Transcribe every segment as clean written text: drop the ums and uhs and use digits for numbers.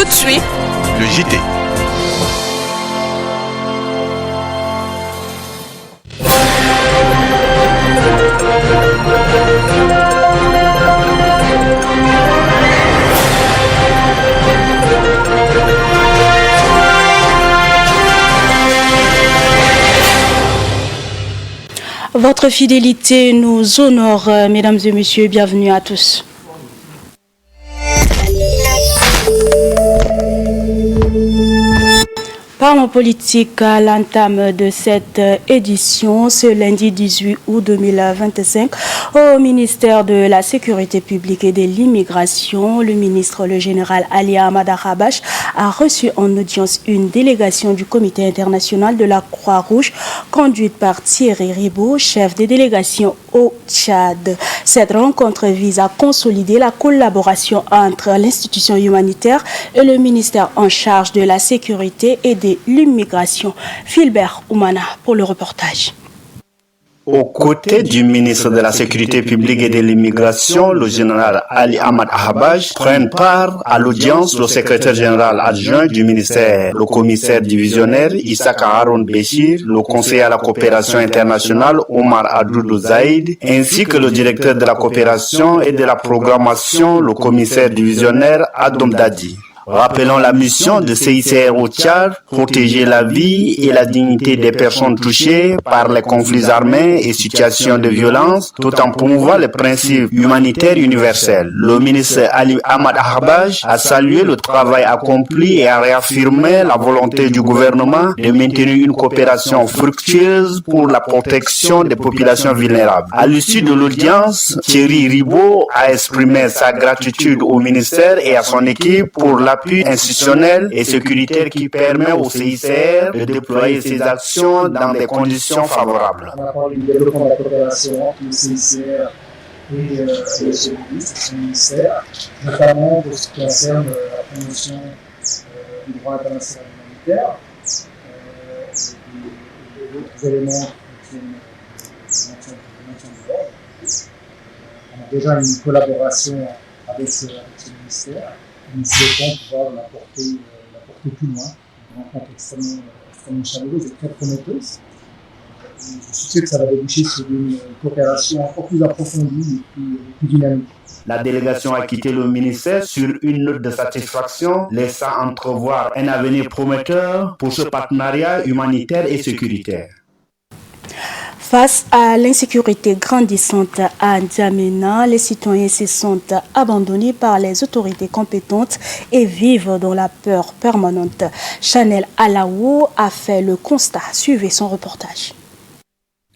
de suite, le JT. Votre fidélité nous honore, mesdames et messieurs, bienvenue à tous. Parlons politique à l'entame de cette édition, ce lundi 18 août 2025, au ministère de la Sécurité publique et de l'Immigration, le ministre, le général Ali Ahmad Ahabash, a reçu en audience une délégation du Comité international de la Croix-Rouge, conduite par Thierry Ribaud, chef de délégation au Tchad. Cette rencontre vise à consolider la collaboration entre l'institution humanitaire et le ministère en charge de la sécurité et de l'immigration. Philbert Oumana pour le reportage. Aux côtés du ministre de la Sécurité publique et de l'immigration, le général Ali Ahmad Ahabash, prennent part à l'audience le secrétaire général adjoint du ministère, le commissaire divisionnaire Issaka Haroun Béchir, le conseiller à la coopération internationale Omar Abdoudou Zaïd, ainsi que le directeur de la coopération et de la programmation, le commissaire divisionnaire Adom Dadi. Rappelons la mission de CICR au Tchad, protéger la vie et la dignité des personnes touchées par les conflits armés et situations de violence, tout en promouvant les principes humanitaires universels. Le ministre Ali Ahmad Ahabash a salué le travail accompli et a réaffirmé la volonté du gouvernement de maintenir une coopération fructueuse pour la protection des populations vulnérables. À l'issue de l'audience, Thierry Ribaud a exprimé sa gratitude au ministère et à son équipe pour l'appui institutionnel et sécuritaire qui permet au CICR de déployer ses actions dans des conditions favorables. On a parlé du développement de la coopération entre le CICR et son ministère, notamment pour ce qui concerne la promotion du droit international humanitaire et d'autres éléments qui sont maintien de l'ordre. On a déjà une collaboration avec ce ministère. Nous souhaitons pouvoir la porter plus loin. Une rencontre extrêmement chaleureuse et très prometteuse. Je suis sûr que ça va déboucher sur une coopération encore plus approfondie et plus dynamique. La délégation a quitté le ministère sur une note de satisfaction, laissant entrevoir un avenir prometteur pour ce partenariat humanitaire et sécuritaire. Face à l'insécurité grandissante à N'Djamena, les citoyens se sentent abandonnés par les autorités compétentes et vivent dans la peur permanente. Chanel Alaou a fait le constat. Suivez son reportage.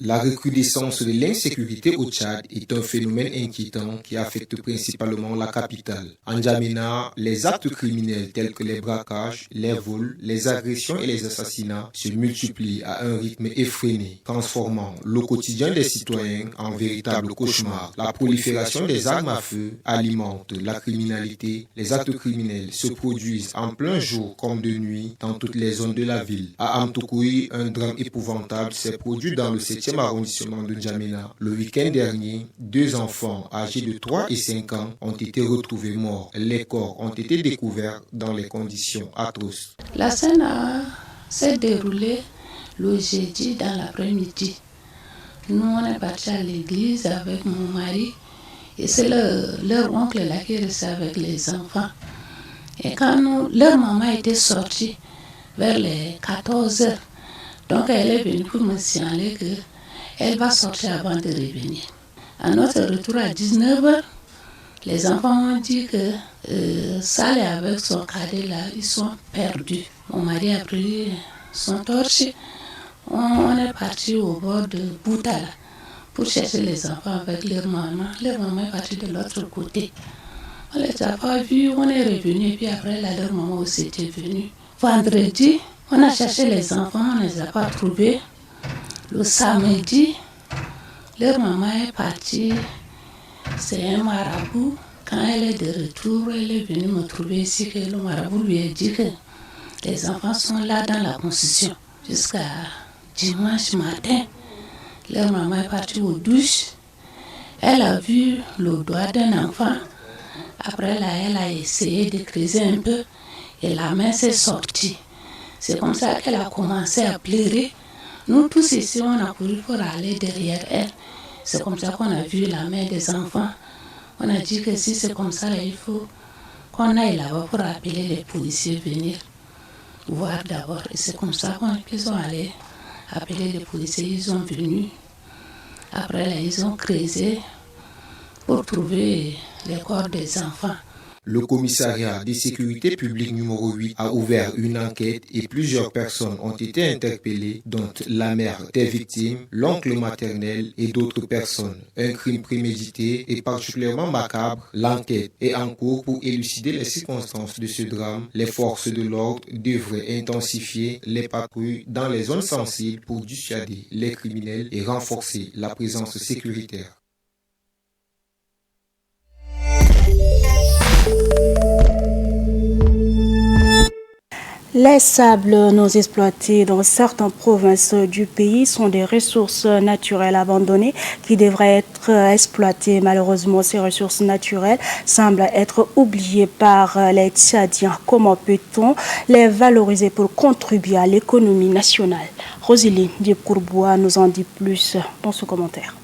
La recrudescence de l'insécurité au Tchad est un phénomène inquiétant qui affecte principalement la capitale. En N'Djamena, les actes criminels tels que les braquages, les vols, les agressions et les assassinats se multiplient à un rythme effréné, transformant le quotidien des citoyens en véritable cauchemar. La prolifération des armes à feu alimente la criminalité. Les actes criminels se produisent en plein jour comme de nuit dans toutes les zones de la ville. À Amtoukoui, un drame épouvantable s'est produit dans le 7e arrondissement de N'Djamena. Le week-end dernier, 2 enfants âgés de 3 et 5 ans ont été retrouvés morts. Les corps ont été découverts dans les conditions atroces. La scène s'est déroulée le jeudi dans l'après-midi. Nous, on est partis à l'église avec mon mari et c'est leur oncle là qui restait avec les enfants. Et quand leur maman était sortie vers les 14 heures, donc elle est venue pour me signaler qu'elle va sortir avant de revenir. À notre retour à 19h, les enfants ont dit que Saleh avec son cadet là, ils sont perdus. Mon mari a pris son torche. On est parti au bord de Boutala pour chercher les enfants avec leur maman. Leur maman est partie de l'autre côté. On ne les a pas vus, on est revenu, puis après là, leur maman aussi était venue. Vendredi, on a cherché les enfants, on ne les a pas trouvés. Le samedi, leur maman est partie, c'est un marabout. Quand elle est de retour, elle est venue me trouver ici, que le marabout lui a dit que les enfants sont là dans la construction. Jusqu'à dimanche matin, leur maman est partie aux douches. Elle a vu le doigt d'un enfant. Après là, elle a essayé de creuser un peu. et la main s'est sortie. C'est comme ça qu'elle a commencé à pleurer. Nous tous ici, on a couru pour aller derrière elle. C'est comme ça qu'on a vu la main des enfants. On a dit que si c'est comme ça, il faut qu'on aille là-bas pour appeler les policiers venir voir d'abord. Et c'est comme ça qu'ils sont allés appeler les policiers. Ils sont venus. Après, là, ils ont creusé pour trouver les corps des enfants. Le commissariat de sécurité publique numéro 8 a ouvert une enquête et plusieurs personnes ont été interpellées, dont la mère des victimes, l'oncle maternel et d'autres personnes. Un crime prémédité et particulièrement macabre, l'enquête est en cours pour élucider les circonstances de ce drame. Les forces de l'ordre devraient intensifier les patrouilles dans les zones sensibles pour dissuader les criminels et renforcer la présence sécuritaire. Les sables non exploités dans certaines provinces du pays sont des ressources naturelles abandonnées qui devraient être exploitées. Malheureusement, ces ressources naturelles semblent être oubliées par les Tchadiens. Comment peut-on les valoriser pour contribuer à l'économie nationale? Rosélie Diep-Courbois nous en dit plus dans ce commentaire.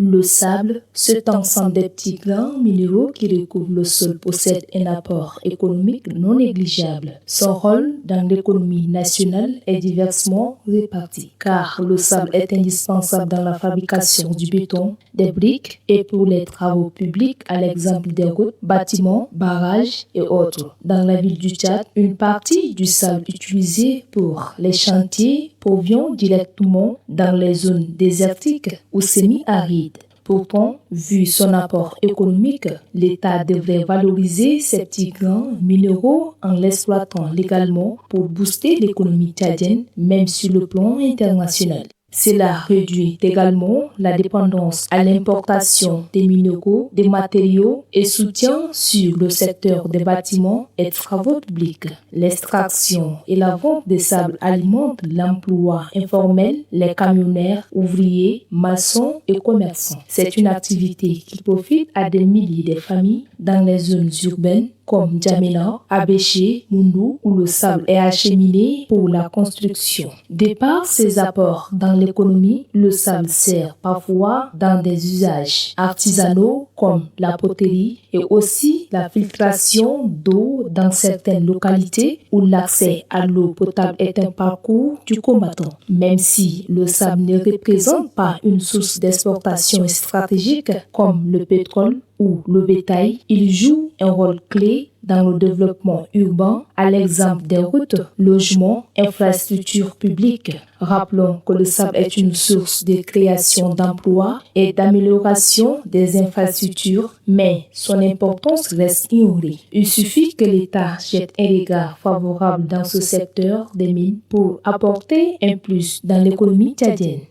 Le sable, cet ensemble de petits grains minéraux qui recouvrent le sol, possède un apport économique non négligeable. Son rôle dans l'économie nationale est diversement réparti, car le sable est indispensable dans la fabrication du béton, des briques et pour les travaux publics, à l'exemple des routes, bâtiments, barrages et autres. Dans la ville du Tchad, une partie du sable utilisé pour les chantiers provient directement dans les zones désertiques ou semi-arides. Pourtant, vu son apport économique, l'État devrait valoriser ces petits grains minéraux en l'exploitant légalement pour booster l'économie tchadienne, même sur le plan international. Cela réduit également la dépendance à l'importation des minéraux, des matériaux et soutient sur le secteur des bâtiments et travaux publics. L'extraction et la vente des sables alimentent l'emploi informel, les camionnaires, ouvriers, maçons et commerçants. C'est une activité qui profite à des milliers de familles dans les zones urbaines comme N'Djamena, Abéché, Moundou, où le sable est acheminé pour la construction. De par ses apports dans l'économie, le sable sert parfois dans des usages artisanaux comme la poterie et aussi la filtration d'eau dans certaines localités où l'accès à l'eau potable est un parcours du combattant. Même si le sable ne représente pas une source d'exportation stratégique comme le pétrole ou le bétail, il joue un rôle clé dans le développement urbain, à l'exemple des routes, logements, infrastructures publiques. Rappelons que le sable est une source de création d'emplois et d'amélioration des infrastructures, mais son importance reste ignorée. Il suffit que l'État jette un regard favorable dans ce secteur des mines pour apporter un plus dans l'économie tchadienne.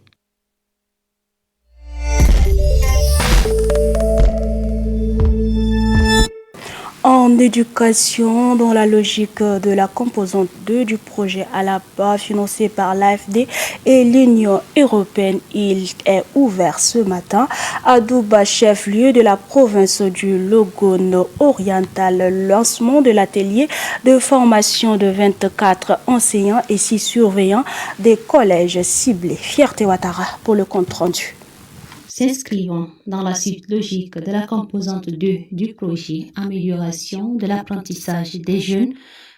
En éducation, dans la logique de la composante 2 du projet Alaba financé par l'AFD et l'Union européenne, il est ouvert ce matin à Douba, chef-lieu de la province du Logone oriental. Le lancement de l'atelier de formation de 24 enseignants et 6 surveillants des collèges ciblés. Fierté Ouattara pour le compte rendu. S'inscrivant dans la suite logique de la composante 2 du projet Amélioration de l'apprentissage des jeunes,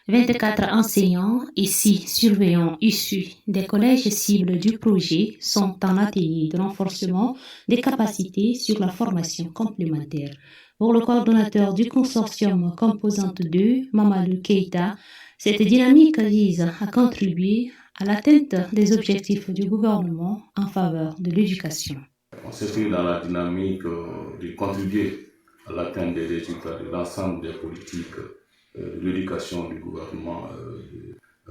24 enseignants et 6 surveillants issus des collèges cibles du projet sont en atelier de renforcement des capacités sur la formation complémentaire. Pour le coordonnateur du consortium composante 2, Mamadou Keïta, cette dynamique vise à contribuer à l'atteinte des objectifs du gouvernement en faveur de l'éducation. On s'inscrit dans la dynamique de contribuer à l'atteinte des résultats de l'ensemble des politiques de l'éducation du gouvernement.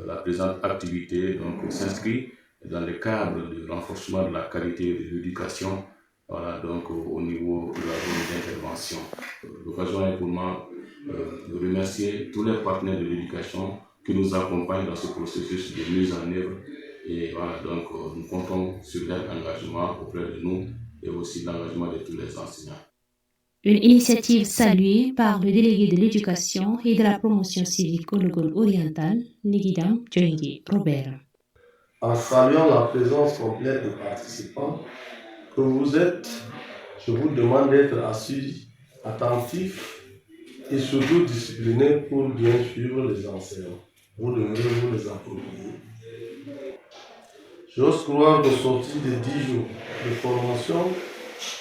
La présente activité s'inscrit dans le cadre du renforcement de la qualité de l'éducation au niveau de la zone d'intervention. L'occasion est pour moi de remercier tous les partenaires de l'éducation qui nous accompagnent dans ce processus de mise en œuvre. Et nous comptons sur leur engagement auprès de nous et aussi l'engagement de tous les enseignants. Une initiative saluée par le délégué de l'éducation et de la promotion civique au Logone oriental, Nigidam Djoingi Robert. En saluant la présence complète des participants que vous êtes, je vous demande d'être assis, attentifs et surtout disciplinés pour bien suivre les enseignants. Vous devrez vous les approprier. J'ose croire qu'au sortir des 10 jours de formation,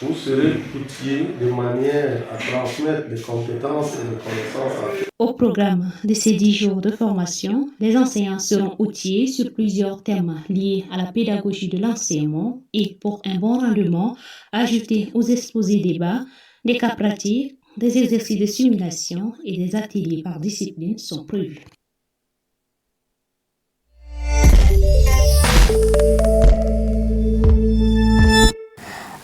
vous serez outillés de manière à transmettre les compétences et les connaissances à tous. Au programme de ces 10 jours de formation, les enseignants seront outillés sur plusieurs thèmes liés à la pédagogie de l'enseignement et pour un bon rendement, ajoutés aux exposés débats, des cas pratiques, des exercices de simulation et des ateliers par discipline sont prévus.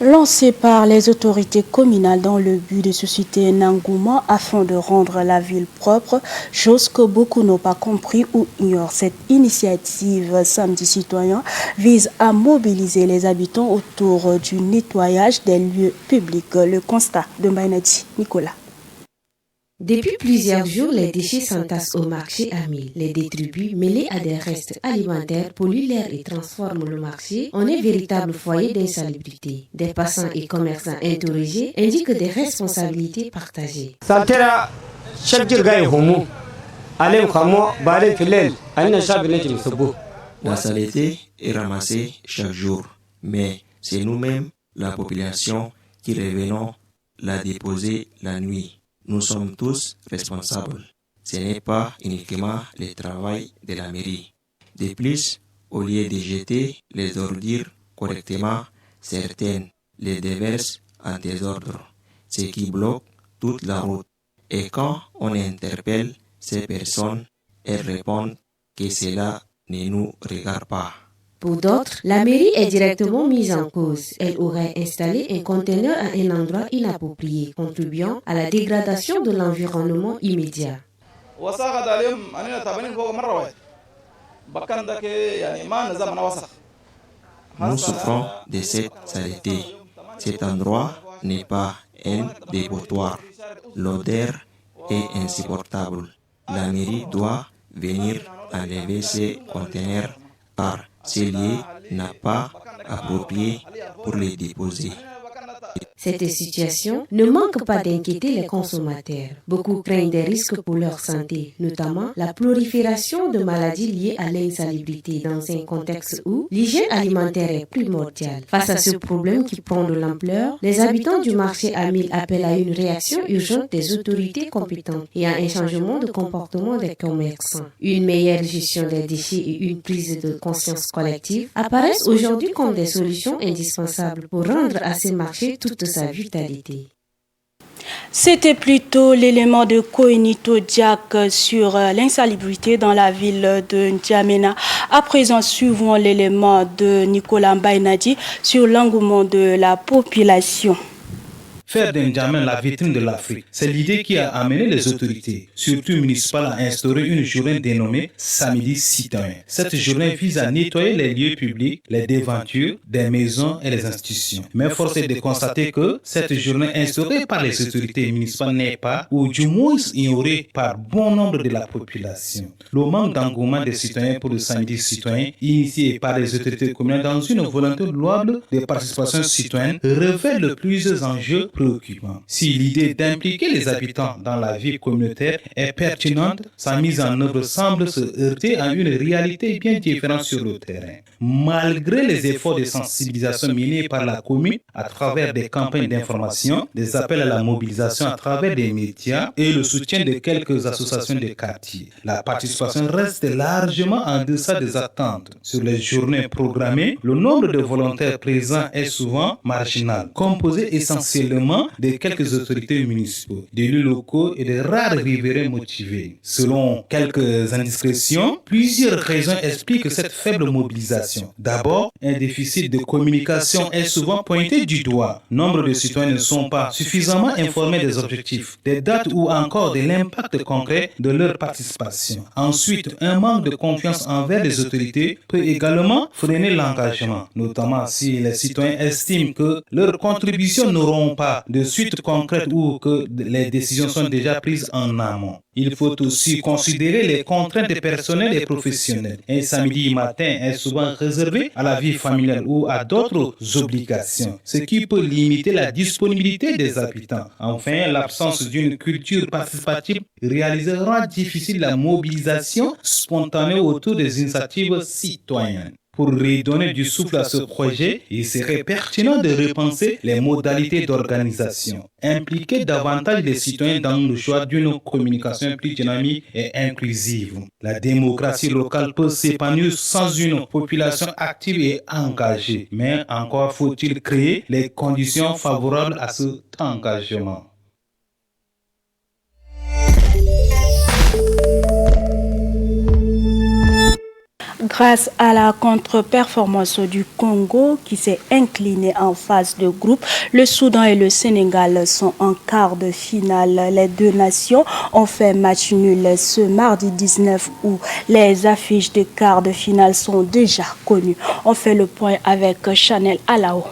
Lancé par les autorités communales dans le but de susciter un engouement afin de rendre la ville propre, chose que beaucoup n'ont pas compris ou ignorent. Cette initiative Samedi Citoyen vise à mobiliser les habitants autour du nettoyage des lieux publics. Le constat de Mbainati Nicolas. Depuis plusieurs jours, les déchets s'entassent au marché à Mille. Les détritus, mêlés à des restes alimentaires, polluent l'air et transforment le marché en un véritable foyer d'insalubrité. Des passants et commerçants interrogés indiquent des responsabilités partagées. La saleté est ramassée chaque jour, mais c'est nous-mêmes, la population, qui revenons la déposer la nuit. Nous sommes tous responsables. Ce n'est pas uniquement le travail de la mairie. De plus, au lieu de jeter les ordures correctement, certaines les déversent en désordre, ce qui bloque toute la route. Et quand on interpelle ces personnes, elles répondent que cela ne nous regarde pas. Pour d'autres, la mairie est directement mise en cause. Elle aurait installé un conteneur à un endroit inapproprié, contribuant à la dégradation de l'environnement immédiat. Nous souffrons de cette saleté. Cet endroit n'est pas un dépotoir. L'odeur est insupportable. La mairie doit venir enlever ces conteneurs car ce lieu n'a pas approprié pour les déposer. Cette situation ne manque pas d'inquiéter les consommateurs. Beaucoup craignent des risques pour leur santé, notamment la prolifération de maladies liées à l'insalubrité dans un contexte où l'hygiène alimentaire est primordiale. Face à ce problème qui prend de l'ampleur, les habitants du marché à Mille appellent à une réaction urgente des autorités compétentes et à un changement de comportement des commerçants. Une meilleure gestion des déchets et une prise de conscience collective apparaissent aujourd'hui comme des solutions indispensables pour rendre à ces marchés toute sa vitalité. C'était plutôt l'élément de Koinito Diak sur l'insalubrité dans la ville de N'Djamena. À présent, suivons l'élément de Nicolas Mbainadi sur l'engouement de la population. Faire d'N'Djamena la vitrine de l'Afrique, c'est l'idée qui a amené les autorités, surtout municipales, à instaurer une journée dénommée Samedi Citoyen. Cette journée vise à nettoyer les lieux publics, les devantures, des maisons et les institutions. Mais force est de constater que cette journée instaurée par les autorités municipales n'est pas, ou du moins ignorée par bon nombre de la population. Le manque d'engouement des citoyens pour le Samedi Citoyen, initié par les autorités communales dans une volonté louable de participation citoyenne, révèle plusieurs enjeux préoccupants. Si l'idée d'impliquer les habitants dans la vie communautaire est pertinente, sa mise en œuvre semble se heurter à une réalité bien différente sur le terrain. Malgré les efforts de sensibilisation menés par la commune à travers des campagnes d'information, des appels à la mobilisation à travers des médias et le soutien de quelques associations de quartier, la participation reste largement en deçà des attentes. Sur les journées programmées, le nombre de volontaires présents est souvent marginal, composé essentiellement de quelques autorités municipaux, d'élus locaux et de rares riverains motivés. Selon quelques indiscrétions, plusieurs raisons expliquent cette faible mobilisation. D'abord, un déficit de communication est souvent pointé du doigt. Nombre de citoyens ne sont pas suffisamment informés des objectifs, des dates ou encore de l'impact concret de leur participation. Ensuite, un manque de confiance envers les autorités peut également freiner l'engagement, notamment si les citoyens estiment que leurs contributions n'auront pas pas de suite concrète ou que les décisions sont déjà prises en amont. Il faut aussi considérer les contraintes personnelles et professionnelles. Un samedi matin est souvent réservé à la vie familiale ou à d'autres obligations, ce qui peut limiter la disponibilité des habitants. Enfin, l'absence d'une culture participative réalisée rend difficile la mobilisation spontanée autour des initiatives citoyennes. Pour redonner du souffle à ce projet, il serait pertinent de repenser les modalités d'organisation, impliquer davantage les citoyens dans le choix d'une communication plus dynamique et inclusive. La démocratie locale peut s'épanouir sans une population active et engagée, mais encore faut-il créer les conditions favorables à cet engagement. Grâce à la contre-performance du Congo qui s'est incliné en phase de groupe, le Soudan et le Sénégal sont en quart de finale. Les deux nations ont fait match nul ce mardi 19 août. Les affiches de quart de finale sont déjà connues. On fait le point avec Chanel Alao.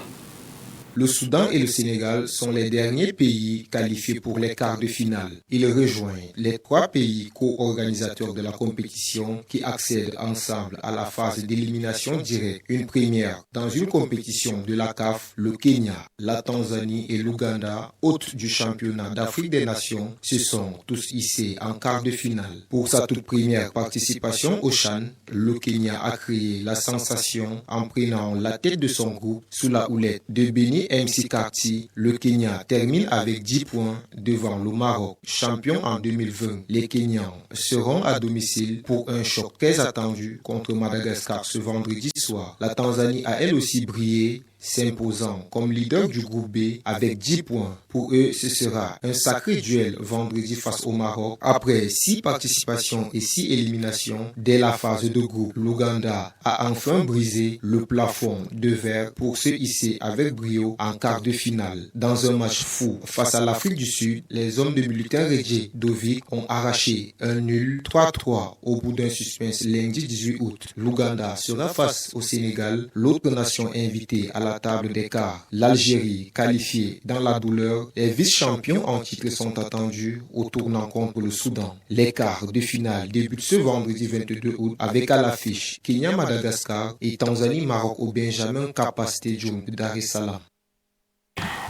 Le Soudan et le Sénégal sont les derniers pays qualifiés pour les quarts de finale. Ils rejoignent les 3 pays co-organisateurs de la compétition qui accèdent ensemble à la phase d'élimination directe. Une première dans une compétition de la CAF, le Kenya, la Tanzanie et l'Ouganda, hôtes du championnat d'Afrique des Nations, se sont tous hissés en quart de finale. Pour sa toute première participation au CHAN, le Kenya a créé la sensation en prenant la tête de son groupe sous la houlette de Béni MC Karti. Le Kenya termine avec 10 points devant le Maroc, champion en 2020. Les Kenyans seront à domicile pour un choc très attendu contre Madagascar ce vendredi soir. La Tanzanie a elle aussi brillé, s'imposant comme leader du groupe B avec 10 points. Pour eux, ce sera un sacré duel vendredi face au Maroc. Après 6 participations et 6 éliminations dès la phase de groupe, l'Ouganda a enfin brisé le plafond de verre pour se hisser avec brio en quart de finale. Dans un match fou face à l'Afrique du Sud, les hommes de Milton Redje Dovic ont arraché un nul 3-3 au bout d'un suspense lundi 18 août. L'Ouganda sera face au Sénégal, l'autre nation invitée à la table des quarts. L'Algérie, qualifiée dans la douleur, les vice-champions en titre sont attendus au tournant contre le Soudan. Les quarts de finale débutent ce vendredi 22 août avec à l'affiche Kenya-Madagascar et Tanzanie-Maroc au Benjamin Kappa Stadium de Dar es Salaam.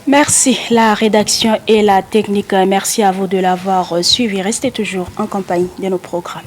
Merci la rédaction et la technique. Merci à vous de l'avoir suivi. Restez toujours en compagnie de nos programmes.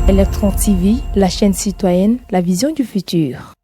Electron TV, la chaîne citoyenne, la vision du futur.